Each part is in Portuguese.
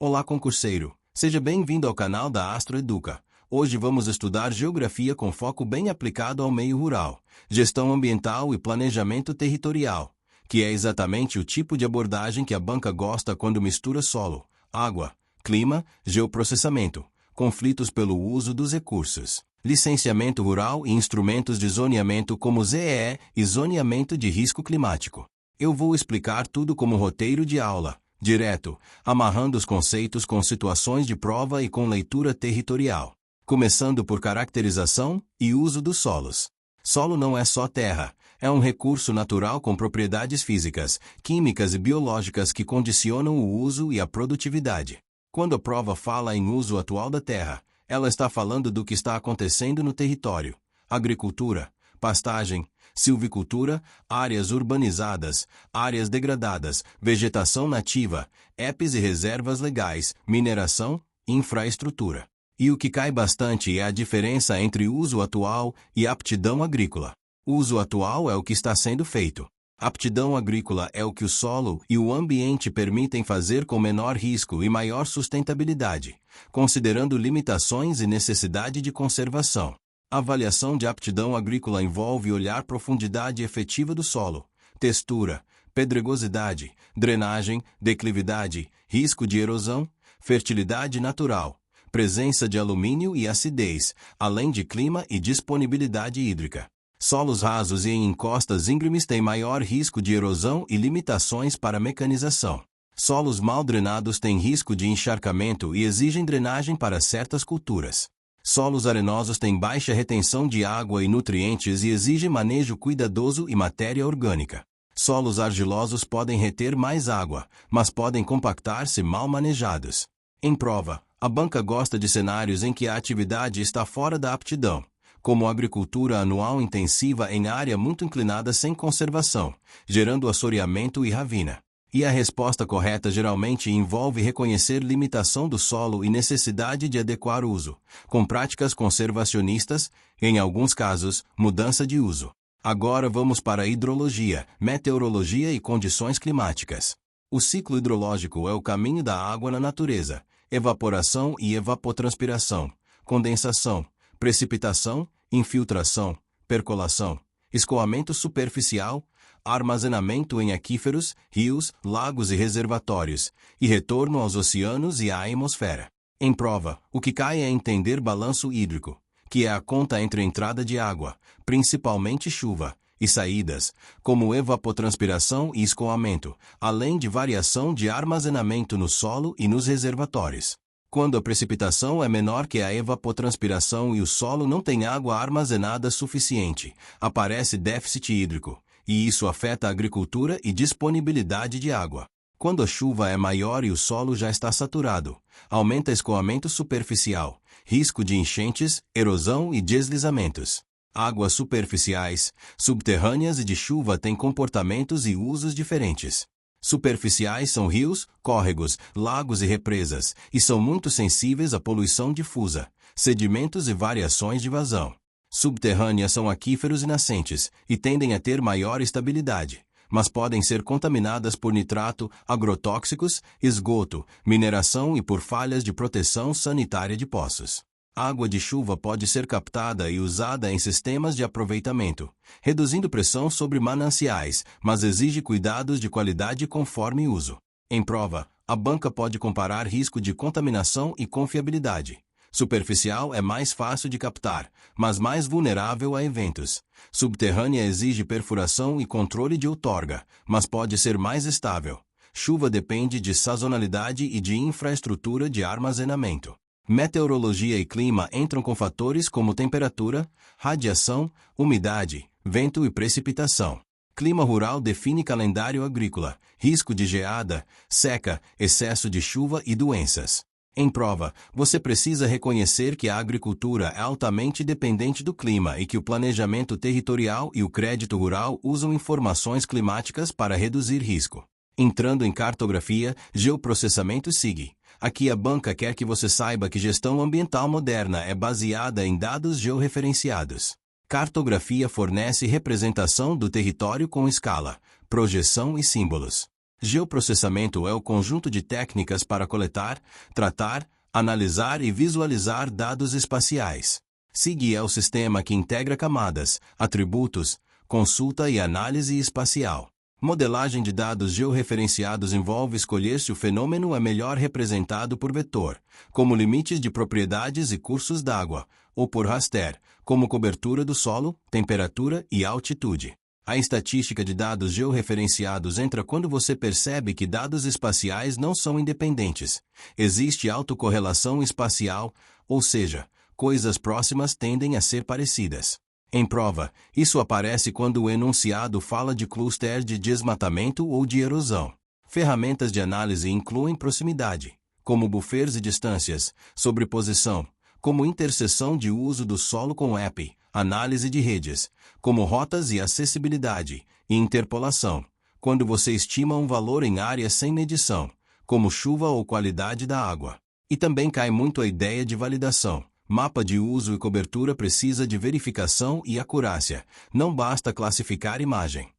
Olá, concurseiro! Seja bem-vindo ao canal da Astro Educa. Hoje vamos estudar geografia com foco bem aplicado ao meio rural, gestão ambiental e planejamento territorial, que é exatamente o tipo de abordagem que a banca gosta quando mistura solo, água, clima, geoprocessamento, conflitos pelo uso dos recursos, licenciamento rural e instrumentos de zoneamento como ZEE e zoneamento de risco climático. Eu vou explicar tudo como roteiro de aula, direto, amarrando os conceitos com situações de prova e com leitura territorial. Começando por caracterização e uso dos solos. Solo não é só terra, é um recurso natural com propriedades físicas, químicas e biológicas que condicionam o uso e a produtividade. Quando a prova fala em uso atual da terra, ela está falando do que está acontecendo no território: agricultura, pastagem, silvicultura, áreas urbanizadas, áreas degradadas, vegetação nativa, EPs e reservas legais, mineração, infraestrutura. E o que cai bastante é a diferença entre uso atual e aptidão agrícola. Uso atual é o que está sendo feito. Aptidão agrícola é o que o solo e o ambiente permitem fazer com menor risco e maior sustentabilidade, considerando limitações e necessidade de conservação. A avaliação de aptidão agrícola envolve olhar profundidade efetiva do solo, textura, pedregosidade, drenagem, declividade, risco de erosão, fertilidade natural, presença de alumínio e acidez, além de clima e disponibilidade hídrica. Solos rasos e em encostas íngremes têm maior risco de erosão e limitações para mecanização. Solos mal drenados têm risco de encharcamento e exigem drenagem para certas culturas. Solos arenosos têm baixa retenção de água e nutrientes e exigem manejo cuidadoso e matéria orgânica. Solos argilosos podem reter mais água, mas podem compactar-se mal manejados. Em prova, a banca gosta de cenários em que a atividade está fora da aptidão, como agricultura anual intensiva em área muito inclinada sem conservação, gerando assoreamento e ravina. E a resposta correta geralmente envolve reconhecer limitação do solo e necessidade de adequar o uso, com práticas conservacionistas, em alguns casos, mudança de uso. Agora vamos para a hidrologia, meteorologia e condições climáticas. O ciclo hidrológico é o caminho da água na natureza: evaporação e evapotranspiração, condensação, precipitação, infiltração, percolação, escoamento superficial, armazenamento em aquíferos, rios, lagos e reservatórios, e retorno aos oceanos e à atmosfera. Em prova, o que cai é entender balanço hídrico, que é a conta entre entrada de água, principalmente chuva, e saídas, como evapotranspiração e escoamento, além de variação de armazenamento no solo e nos reservatórios. Quando a precipitação é menor que a evapotranspiração e o solo não tem água armazenada suficiente, aparece déficit hídrico, e isso afeta a agricultura e disponibilidade de água. Quando a chuva é maior e o solo já está saturado, aumenta escoamento superficial, risco de enchentes, erosão e deslizamentos. Águas superficiais, subterrâneas e de chuva têm comportamentos e usos diferentes. Superficiais são rios, córregos, lagos e represas, e são muito sensíveis à poluição difusa, sedimentos e variações de vazão. Subterrâneas são aquíferos e nascentes, e tendem a ter maior estabilidade, mas podem ser contaminadas por nitrato, agrotóxicos, esgoto, mineração e por falhas de proteção sanitária de poços. A água de chuva pode ser captada e usada em sistemas de aproveitamento, reduzindo pressão sobre mananciais, mas exige cuidados de qualidade conforme uso. Em prova, a banca pode comparar risco de contaminação e confiabilidade. Superficial é mais fácil de captar, mas mais vulnerável a eventos. Subterrânea exige perfuração e controle de outorga, mas pode ser mais estável. Chuva depende de sazonalidade e de infraestrutura de armazenamento. Meteorologia e clima entram com fatores como temperatura, radiação, umidade, vento e precipitação. Clima rural define calendário agrícola, risco de geada, seca, excesso de chuva e doenças. Em prova, você precisa reconhecer que a agricultura é altamente dependente do clima e que o planejamento territorial e o crédito rural usam informações climáticas para reduzir risco. Entrando em cartografia, geoprocessamento SIG. Aqui a banca quer que você saiba que gestão ambiental moderna é baseada em dados georreferenciados. Cartografia fornece representação do território com escala, projeção e símbolos. Geoprocessamento é o conjunto de técnicas para coletar, tratar, analisar e visualizar dados espaciais. SIG é o sistema que integra camadas, atributos, consulta e análise espacial. Modelagem de dados georreferenciados envolve escolher se o fenômeno é melhor representado por vetor, como limites de propriedades e cursos d'água, ou por raster, como cobertura do solo, temperatura e altitude. A estatística de dados georreferenciados entra quando você percebe que dados espaciais não são independentes. Existe autocorrelação espacial, ou seja, coisas próximas tendem a ser parecidas. Em prova, isso aparece quando o enunciado fala de cluster de desmatamento ou de erosão. Ferramentas de análise incluem proximidade, como buffers e distâncias, sobreposição, como interseção de uso do solo com EP, análise de redes, como rotas e acessibilidade, e interpolação, quando você estima um valor em áreas sem medição, como chuva ou qualidade da água. E também cai muito a ideia de validação. Mapa de uso e cobertura precisa de verificação e acurácia, não basta classificar imagem.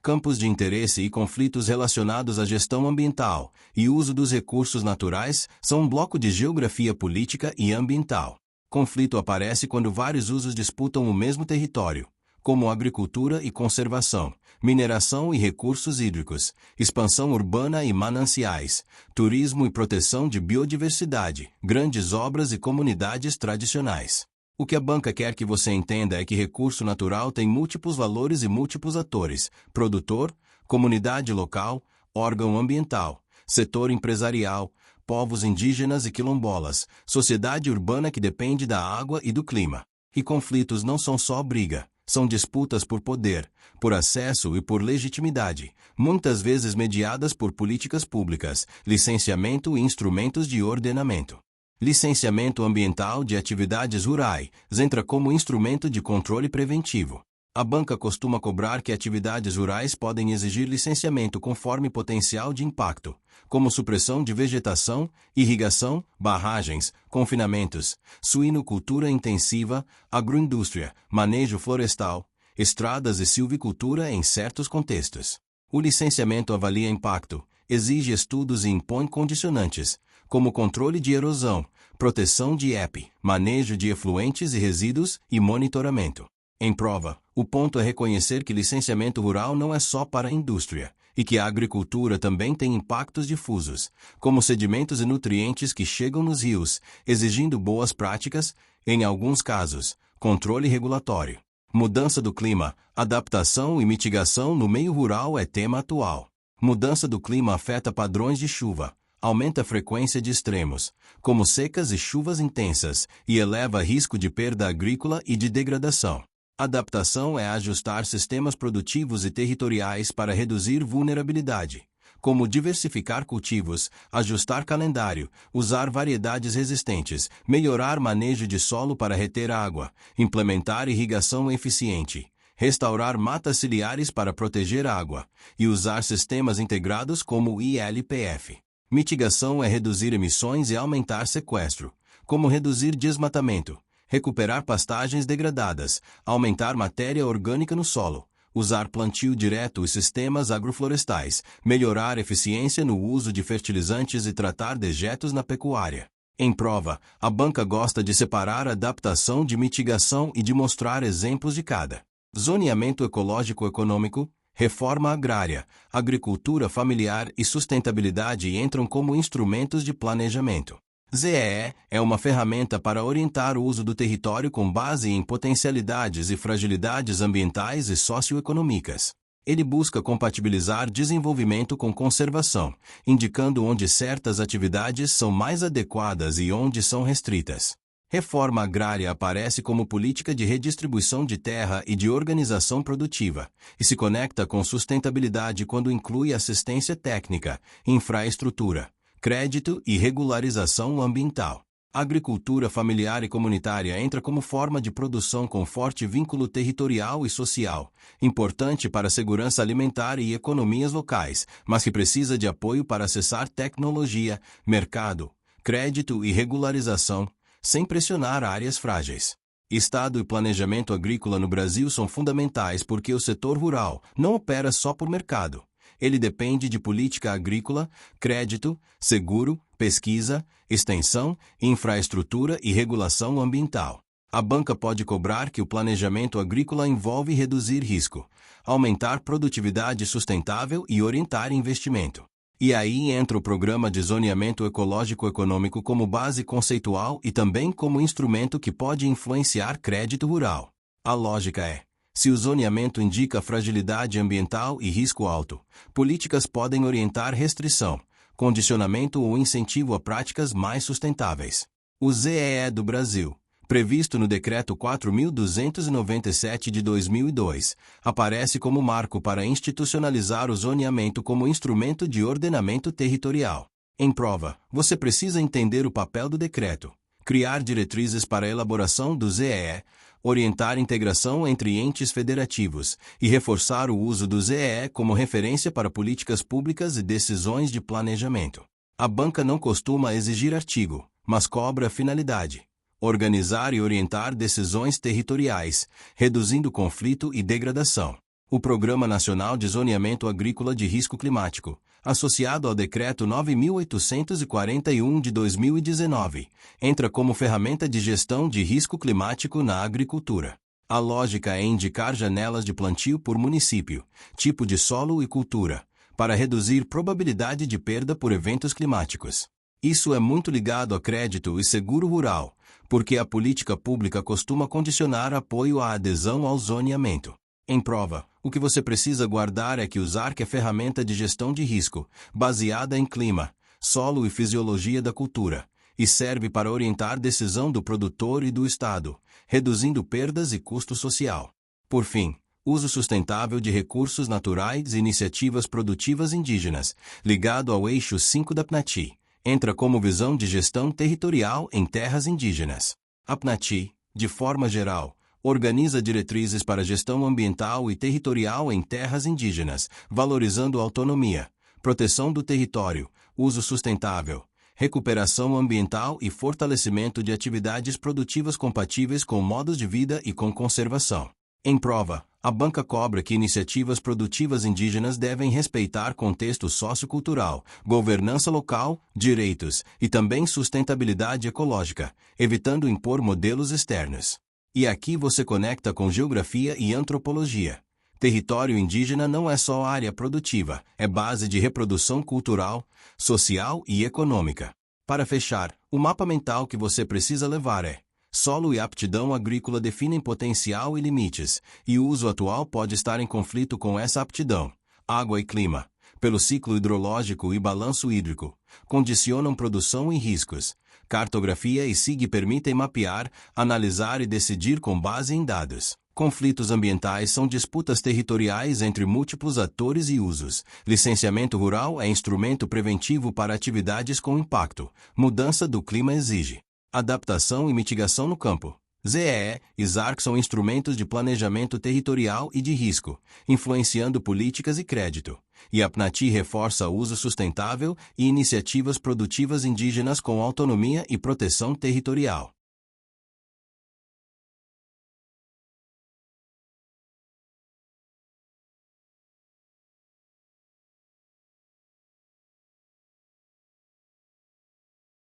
Campos de interesse e conflitos relacionados à gestão ambiental e uso dos recursos naturais são um bloco de geografia política e ambiental. Conflito aparece quando vários usos disputam o mesmo território, como agricultura e conservação, mineração e recursos hídricos, expansão urbana e mananciais, turismo e proteção de biodiversidade, grandes obras e comunidades tradicionais. O que a banca quer que você entenda é que recurso natural tem múltiplos valores e múltiplos atores: produtor, comunidade local, órgão ambiental, setor empresarial, povos indígenas e quilombolas, sociedade urbana que depende da água e do clima. E conflitos não são só briga, são disputas por poder, por acesso e por legitimidade, muitas vezes mediadas por políticas públicas, licenciamento e instrumentos de ordenamento. Licenciamento ambiental de atividades rurais entra como instrumento de controle preventivo. A banca costuma cobrar que atividades rurais podem exigir licenciamento conforme potencial de impacto, como supressão de vegetação, irrigação, barragens, confinamentos, suinocultura intensiva, agroindústria, manejo florestal, estradas e silvicultura em certos contextos. O licenciamento avalia impacto, exige estudos e impõe condicionantes, como controle de erosão, proteção de EP, manejo de efluentes e resíduos e monitoramento. Em prova, o ponto é reconhecer que licenciamento rural não é só para a indústria, e que a agricultura também tem impactos difusos, como sedimentos e nutrientes que chegam nos rios, exigindo boas práticas, em alguns casos, controle regulatório. Mudança do clima, adaptação e mitigação no meio rural é tema atual. Mudança do clima afeta padrões de chuva, aumenta a frequência de extremos, como secas e chuvas intensas, e eleva risco de perda agrícola e de degradação. Adaptação é ajustar sistemas produtivos e territoriais para reduzir vulnerabilidade, como diversificar cultivos, ajustar calendário, usar variedades resistentes, melhorar manejo de solo para reter água, implementar irrigação eficiente, restaurar matas ciliares para proteger água, e usar sistemas integrados como o ILPF. Mitigação é reduzir emissões e aumentar sequestro, como reduzir desmatamento, recuperar pastagens degradadas, aumentar matéria orgânica no solo, usar plantio direto e sistemas agroflorestais, melhorar eficiência no uso de fertilizantes e tratar dejetos na pecuária. Em prova, a banca gosta de separar adaptação de mitigação e de mostrar exemplos de cada. Zoneamento ecológico-econômico, reforma agrária, agricultura familiar e sustentabilidade entram como instrumentos de planejamento. ZEE é uma ferramenta para orientar o uso do território com base em potencialidades e fragilidades ambientais e socioeconômicas. Ele busca compatibilizar desenvolvimento com conservação, indicando onde certas atividades são mais adequadas e onde são restritas. Reforma agrária aparece como política de redistribuição de terra e de organização produtiva, e se conecta com sustentabilidade quando inclui assistência técnica, infraestrutura, crédito e regularização ambiental. Agricultura familiar e comunitária entra como forma de produção com forte vínculo territorial e social, importante para a segurança alimentar e economias locais, mas que precisa de apoio para acessar tecnologia, mercado, crédito e regularização, sem pressionar áreas frágeis. Estado e planejamento agrícola no Brasil são fundamentais porque o setor rural não opera só por mercado. Ele depende de política agrícola, crédito, seguro, pesquisa, extensão, infraestrutura e regulação ambiental. A banca pode cobrar que o planejamento agrícola envolve reduzir risco, aumentar produtividade sustentável e orientar investimento. E aí entra o programa de zoneamento ecológico econômico como base conceitual e também como instrumento que pode influenciar crédito rural. A lógica é: se o zoneamento indica fragilidade ambiental e risco alto, políticas podem orientar restrição, condicionamento ou incentivo a práticas mais sustentáveis. O ZEE do Brasil, previsto no Decreto 4.297 de 2002, aparece como marco para institucionalizar o zoneamento como instrumento de ordenamento territorial. Em prova, você precisa entender o papel do decreto, criar diretrizes para a elaboração do ZEE, orientar integração entre entes federativos e reforçar o uso do ZEE como referência para políticas públicas e decisões de planejamento. A banca não costuma exigir artigo, mas cobra finalidade: organizar e orientar decisões territoriais, reduzindo conflito e degradação. O Programa Nacional de Zoneamento Agrícola de Risco Climático, associado ao Decreto 9.841 de 2019, entra como ferramenta de gestão de risco climático na agricultura. A lógica é indicar janelas de plantio por município, tipo de solo e cultura, para reduzir probabilidade de perda por eventos climáticos. Isso é muito ligado a crédito e seguro rural, porque a política pública costuma condicionar apoio à adesão ao zoneamento. Em prova, o que você precisa guardar é que o ZARC é ferramenta de gestão de risco, baseada em clima, solo e fisiologia da cultura, e serve para orientar decisão do produtor e do Estado, reduzindo perdas e custo social. Por fim, uso sustentável de recursos naturais e iniciativas produtivas indígenas, ligado ao eixo 5 da PNAD, entra como visão de gestão territorial em terras indígenas. A PNAD, de forma geral, organiza diretrizes para gestão ambiental e territorial em terras indígenas, valorizando a autonomia, proteção do território, uso sustentável, recuperação ambiental e fortalecimento de atividades produtivas compatíveis com modos de vida e com conservação. Em prova, a banca cobra que iniciativas produtivas indígenas devem respeitar contexto sociocultural, governança local, direitos e também sustentabilidade ecológica, evitando impor modelos externos. E aqui você conecta com geografia e antropologia. Território indígena não é só área produtiva, é base de reprodução cultural, social e econômica. Para fechar, o mapa mental que você precisa levar é: solo e aptidão agrícola definem potencial e limites, e o uso atual pode estar em conflito com essa aptidão. Água e clima, pelo ciclo hidrológico e balanço hídrico, condicionam produção e riscos. Cartografia e SIG permitem mapear, analisar e decidir com base em dados. Conflitos ambientais são disputas territoriais entre múltiplos atores e usos. Licenciamento rural é instrumento preventivo para atividades com impacto. Mudança do clima exige adaptação e mitigação no campo. ZEE e ZARC são instrumentos de planejamento territorial e de risco, influenciando políticas e crédito. E a PNAD reforça o uso sustentável e iniciativas produtivas indígenas com autonomia e proteção territorial.